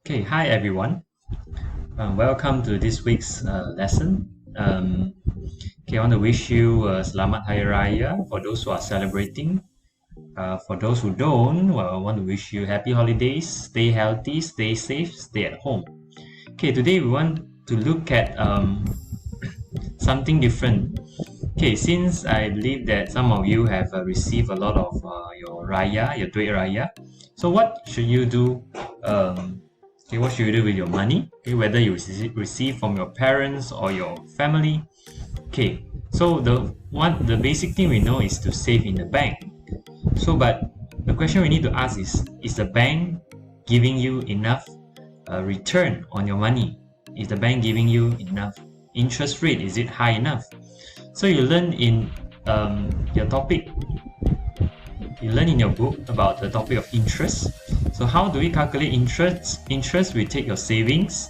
Okay, hi everyone. Welcome to this week's lesson. I want to wish you Selamat Hari Raya for those who are celebrating. For those who don't, well, I want to wish you happy holidays. Stay healthy, stay safe, stay at home. Okay, today we want to look at something different. Okay, since I believe that some of you have received a lot of your Raya, your Duit Raya, so what should you do? What should you do with your money? Okay, whether you receive from your parents or your family. Okay, so the basic thing we know is to save in the bank. So, but the question we need to ask is the bank giving you enough return on your money? Is the bank giving you enough interest rate? Is it high enough? So you learn in your topic, you learn in your book about the topic of interest. So how do we calculate interest? Interest, we take your savings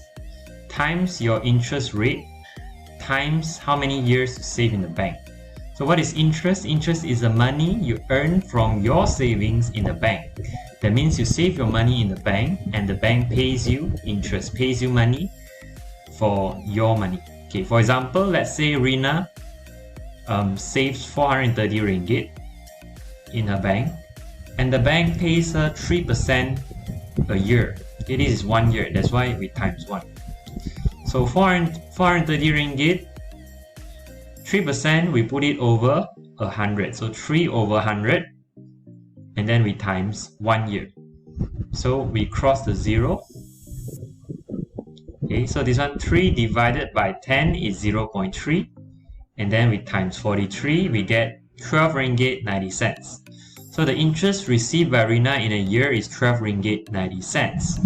times your interest rate times how many years you save in the bank. So what is interest? Interest is the money you earn from your savings in the bank. That means you save your money in the bank and the bank pays you interest, pays you money for your money. Okay, for example, let's say Rina saves 430 ringgit in her bank and the bank pays her 3% a year. Okay, this is 1 year, that's why we times 1. So 430 ringgit, 3% we put it over 100, so 3 over 100, and then we times 1 year. So we cross the 0. Okay, so this one 3 divided by 10 is 0.3, and then we times 43, we get 12 ringgit 90 cents. So the interest received by Rina in a year is 12 ringgit 90 cents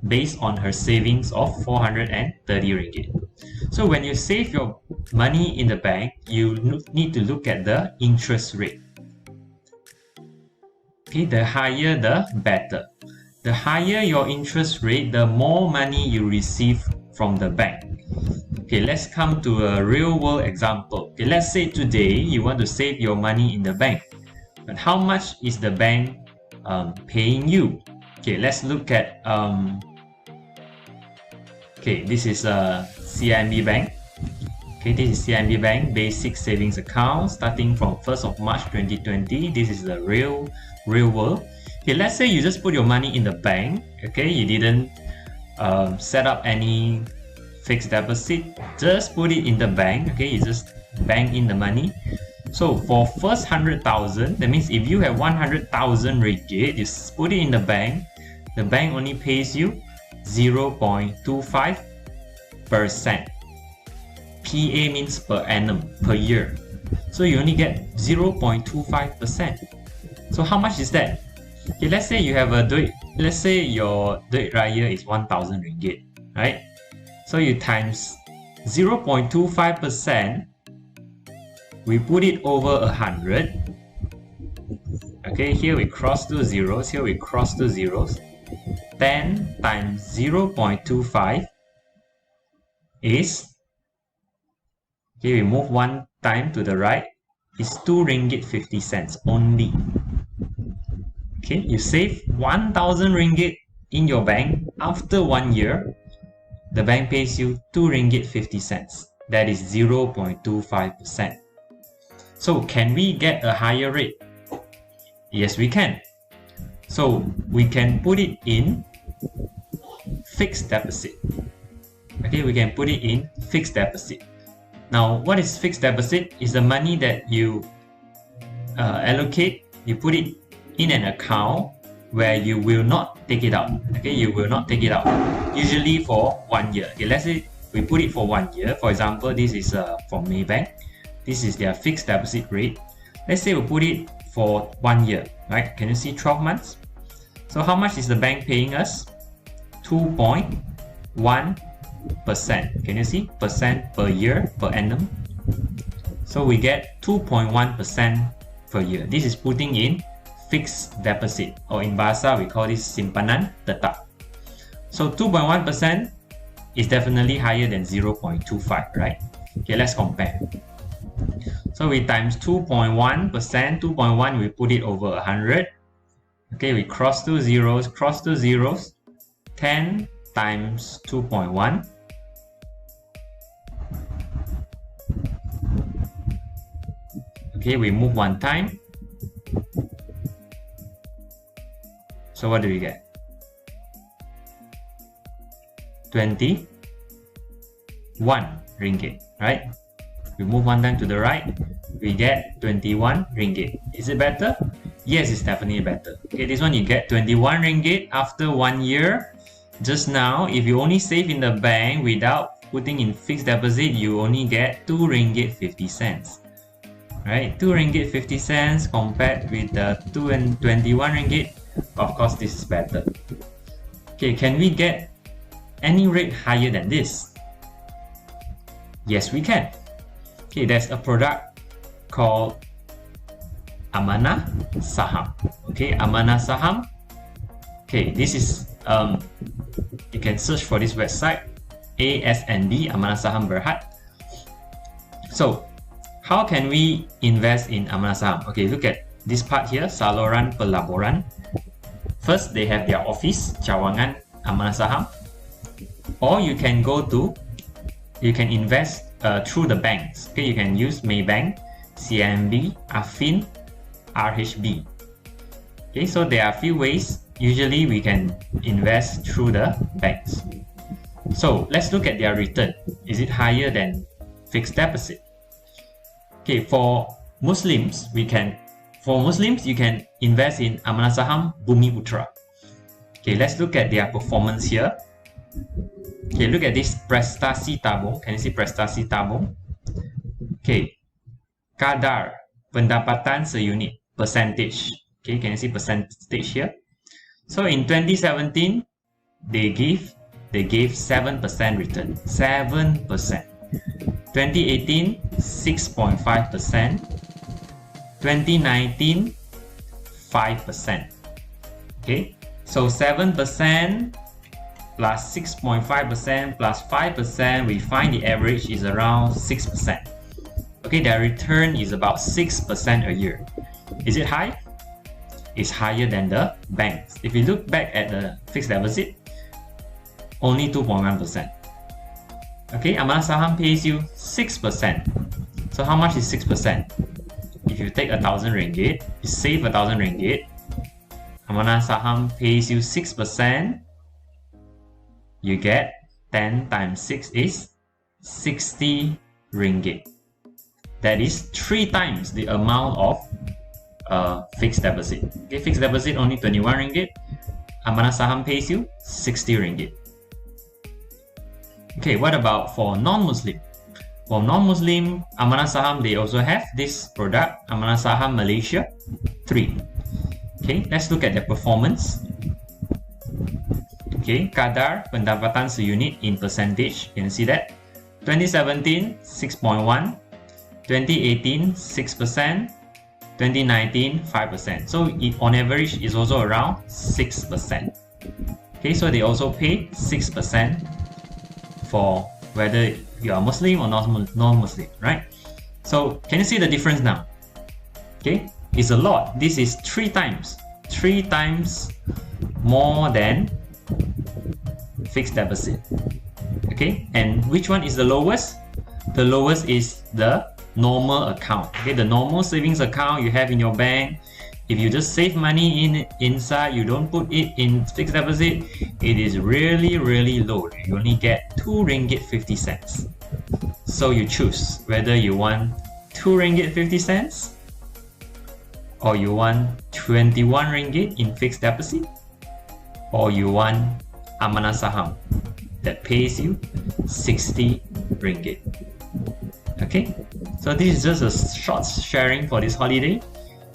based on her savings of 430 ringgit. So when you save your money in the bank, you need to look at the interest rate. Okay, the higher the better. The higher your interest rate, the more money you receive from the bank. Okay, let's come to a real world example. Okay, let's say today you want to save your money in the bank. But how much is the bank paying you? Okay, let's look at this is a CIMB bank. Okay, this is CIMB bank basic savings account starting from 1st of March 2020. This is the real world. Okay, let's say you just put your money in the bank. Okay, you didn't set up any fixed deposit, just put it in the bank. Okay, you just bank in the money. So for first 100,000, that means if you have 100,000 ringgit, you put it in the bank only pays you 0.25%. PA means per annum, per year. So you only get 0.25%. So how much is that? Okay, let's say you have let's say your Duit Raya is 1,000 ringgit, right? So you times 0.25%, we put it over 100. Okay, here we cross two zeros, here we cross two zeros. 10 times 0.25 is, okay, we move one time to the right, is 2 ringgit 50 cents only. Okay, you save 1,000 ringgit in your bank. After 1 year, the bank pays you 2 ringgit 50 cents. That is 0.25%. So can we get a higher rate? Yes, we can. So we can put it in fixed deposit. Okay, we can put it in fixed deposit. Now, what is fixed deposit? Is the money that you allocate, you put it in an account where you will not take it out. Okay, you will not take it out. Usually for 1 year. Okay, let's say we put it for 1 year. For example, this is from Maybank. This is their fixed deposit rate. Let's say we put it for 1 year, right? Can you see 12 months? So how much is the bank paying us? 2.1%. Can you see? Percent per year, per annum. So we get 2.1% per year. This is putting in fixed deposit, or in Bahasa we call this simpanan tetap. So 2.1% is definitely higher than 0.25, right? Okay, let's compare. So we times 2.1%, 2.1 we put it over 100. Okay, we cross two zeros, 10 10 times 2.1. Okay, we move one time. So what do we get? 21 ringgit, right? We move one time to the right, we get 21 ringgit. Is it better? Yes, it's definitely better. Okay, this one you get 21 ringgit after 1 year. Just now, if you only save in the bank without putting in fixed deposit, you only get 2 ringgit 50 cents. Right, 2 ringgit 50 cents compared with the 21 ringgit. Of course, this is better. Okay, can we get any rate higher than this? Yes, we can. Okay, there's a product called Amanah Saham. Okay, Amanah Saham. Okay, this is you can search for this website, ASNB, Amanah Saham Berhad. So, how can we invest in Amanah Saham? Okay, look at this part here, saluran pelaporan. First, they have their office, cawangan Amanah Saham. Or you can invest through the banks. Okay, you can use Maybank, CIMB, Affin, RHB. Okay, so there are a few ways. Usually we can invest through the banks. So let's look at their return. Is it higher than fixed deposit? Okay, for Muslims, you can invest in Amanah Saham Bumi Putra. Okay, let's look at their performance here. Okay, look at this prestasi tabung. Can you see prestasi tabung? Okay, kadar pendapatan seunit, percentage. Okay, can you see percentage here? So in 2017, they gave 7% return. 7%. 2018, 6.5%. 2019, 5%. Okay, so 7% plus 6.5% plus 5%, we find the average is around 6%. Okay, their return is about 6% a year. Is it high? It's higher than the banks. If you look back at the fixed deposit, only 2.1%. Okay, Amanah Saham pays you 6%. So how much is 6%? If you take 1,000 ringgit, you save 1,000 ringgit, Amanah Saham pays you 6%, you get 10 times 6 is 60 ringgit. That is 3 times the amount of fixed deposit. Okay, fixed deposit only 21 ringgit, Amanah Saham pays you 60 ringgit. Okay, what about for non-Muslim? For non-Muslim, Amanah Saham, they also have this product, Amanah Saham Malaysia 3. Okay, let's look at their performance. Okay, kadar pendapatan seunit in percentage, you can see that. 2017, 6.1. 2018, 6%. 2019, 5%. So it, on average, is also around 6%. Okay, so they also pay 6% for whether you are Muslim or non-Muslim, right? So can you see the difference now? Okay, it's a lot. This is 3 times more than fixed deposit. Okay, and which one is the lowest? The lowest is the normal account. Okay, the normal savings account you have in your bank. If you just save money inside, you don't put it in fixed deposit, it is really low. You only get 2 ringgit 50 cents. So you choose whether you want 2 ringgit 50 cents or you want 21 ringgit in fixed deposit, or you want Amanah Saham that pays you 60 ringgit. Okay, so this is just a short sharing for this holiday.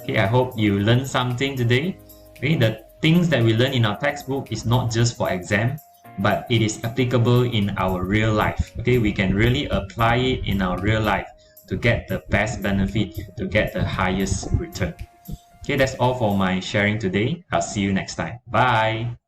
Okay, I hope you learned something today. Okay, the things that we learn in our textbook is not just for exam, but it is applicable in our real life. Okay, we can really apply it in our real life to get the best benefit, to get the highest return. Okay, that's all for my sharing today. I'll see you next time. Bye.